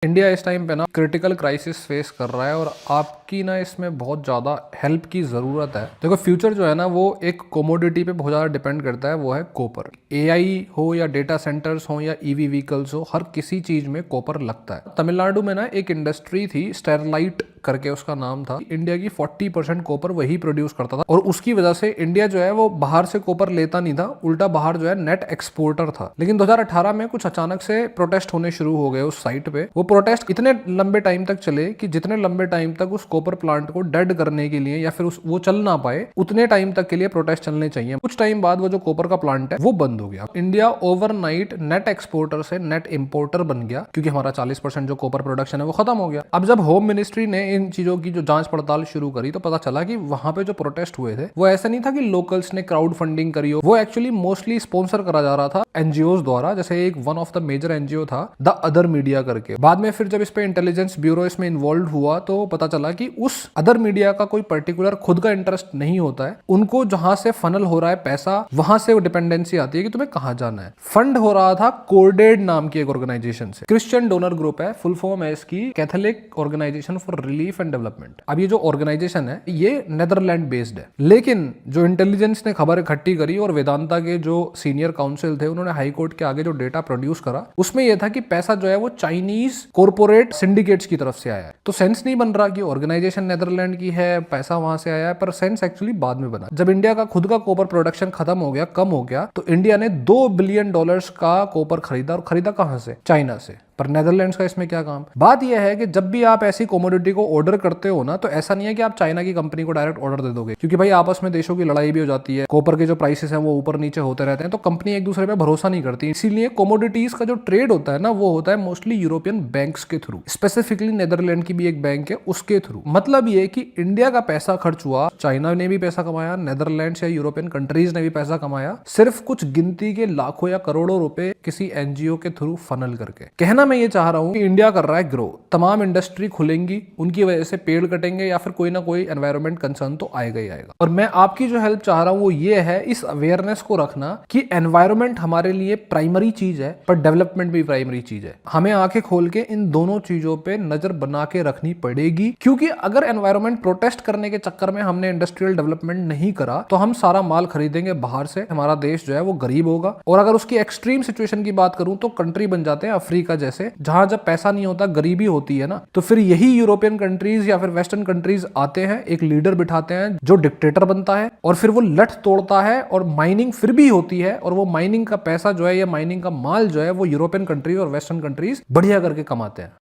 India इस time पे ना क्रिटिकल क्राइसिस फेस कर रहा है और आपकी ना इसमें बहुत ज़्यादा हेल्प की ज़रूरत है। देखो फ्यूचर जो है ना वो एक कोमोडिटी पे बहुत ज़्यादा डिपेंड करता है, वो है कॉपर। एआई हो या डेटा सेंटर्स हो या ईवी व्हीकल्स हो, हर किसी चीज़ में कॉपर लगता है। तमिलनाडु में ना एक इंडस्ट्री थी, स्टेरलाइट करके उसका नाम था। इंडिया की 40% कॉपर वही प्रोड्यूस करता था और उसकी वजह से इंडिया जो है वो बाहर से कॉपर लेता नहीं था, उल्टा बाहर जो है नेट एक्सपोर्टर था। लेकिन 2018 में कुछ अचानक से प्रोटेस्ट होने शुरू हो गए उस साइट पे। वो प्रोटेस्ट इतने लंबे टाइम तक चले कि जितने लंबे टाइम तक उस कॉपर प्लांट को डेड करने के लिए या फिर वो चल ना पाए, उतने टाइम तक के लिए प्रोटेस्ट चलने चाहिए। कुछ टाइम बाद वो जो कॉपर का प्लांट है वो बंद हो गया। इंडिया ओवरनाइट नेट एक्सपोर्टर से नेट इंपोर्टर बन गया क्योंकि हमारा 40% जो कॉपर प्रोडक्शन है वो खत्म हो गया। अब जब होम मिनिस्ट्री ने इन चीजों की जो जांच पड़ताल शुरू करी तो पता चला कि वहां पे जो प्रोटेस्ट हुए थे वो ऐसा नहीं था कि लोकल्स ने क्राउड फंडिंग करी हो, वो एक्चुअली मोस्टली स्पॉन्सर करा जा रहा था एनजीओ द्वारा। जैसे एक one of the major NGO था द अदर मीडिया करके। बाद में फिर जब इस पे इंटेलिजेंस ब्यूरो इसमें इन्वॉल्व हुआ तो पता चला कि उस अदर मीडिया का कोई पर्टिकुलर खुद का इंटरेस्ट नहीं होता है। उनको जहां से फनल हो रहा है पैसा, वहां से वो डिपेंडेंसी आती है कि तुम्हें कहां जाना है। फंड हो रहा था कोडेड नाम की एक ऑर्गेनाइजेशन से, क्रिश्चियन डोनर ग्रुप है, फुल फॉर्म है इसकी Catholic organisation for relief and development. अब ये जो ऑर्गेनाइजेशन है ये नेदरलैंड बेस्ड है, लेकिन जो इंटेलिजेंस ने खबर इकट्ठी करी और वेदांता के जो सीनियर काउंसिल थे उन्होंने हाई कोर्ट के आगे जो डेटा प्रोड्यूस करा उसमें यह था कि पैसा जो है वो चाइनीज कॉर्पोरेट सिंडिकेट्स की तरफ से आया है। तो सेंस नहीं बन रहा कि ऑर्गेनाइजेशन नेदरलैंड की है, पैसा वहां से आया है, पर सेंस एक्चुअली बाद में बना जब इंडिया का खुद का कॉपर प्रोडक्शन खत्म हो गया, कम हो गया, तो इंडिया ने $2 बिलियन का कॉपर खरीदा। और खरीदा कहां से? चाइना से। पर नेदरलैंड्स का इसमें क्या काम? बात यह है कि जब भी आप ऐसी कमोडिटी को ऑर्डर करते हो ना तो ऐसा नहीं है कि आप चाइना की कंपनी को डायरेक्ट ऑर्डर दे दोगे, क्योंकि भाई आपस में देशों की लड़ाई भी हो जाती है, कॉपर के जो प्राइसेस हैं वो ऊपर नीचे होते रहते हैं, तो कंपनी एक दूसरे पे भरोसा नहीं करती। इसीलिए कमोडिटीज का जो ट्रेड होता है ना वो होता है मोस्टली यूरोपियन बैंक्स के थ्रू, स्पेसिफिकली नेदरलैंड की भी एक बैंक है उसके थ्रू। मतलब ये कि इंडिया का पैसा खर्च हुआ, चाइना ने भी पैसा कमाया, नेदरलैंड्स या यूरोपियन कंट्रीज ने भी पैसा कमाया, सिर्फ कुछ गिनती के लाखों या करोड़ों रुपए किसी एनजीओ के थ्रू फनल करके। कहना मैं ये चाह रहा हूं कि इंडिया कर रहा है ग्रो, तमाम इंडस्ट्री खुलेंगी, उनकी वजह से पेड़ कटेंगे या फिर कोई ना कोई एनवायरमेंट कंसर्न तो आएगा ही आएगा। और मैं आपकी जो हेल्प चाह रहा हूं वो ये है इस अवेयरनेस को रखना कि एनवायरमेंट हमारे लिए प्राइमरी चीज है पर डेवलपमेंट भी प्राइमरी चीज है। हमें आंखें खोल के इन दोनों चीजों पे नजर बना के रखनी पड़ेगी, क्योंकि अगर एनवायरमेंट प्रोटेस्ट करने के चक्कर में हमने इंडस्ट्रियल डेवलपमेंट नहीं करा तो हम सारा माल खरीदेंगे बाहर से, हमारा देश जो है वो गरीब होगा। और अगर उसकी एक्सट्रीम सिचुएशन की बात करूं तो कंट्री बन जाते हैं अफ्रीका जैसे, जहां जब पैसा नहीं होता, गरीबी होती है ना, तो फिर यही यूरोपियन कंट्रीज या फिर वेस्टर्न कंट्रीज आते हैं, एक लीडर बिठाते हैं जो डिक्टेटर बनता है और फिर वो लठ तोड़ता है और माइनिंग फिर भी होती है, और वो माइनिंग का पैसा जो है या माइनिंग का माल जो है वो यूरोपियन कंट्रीज और वेस्टर्न कंट्रीज बढ़िया करके कमाते हैं।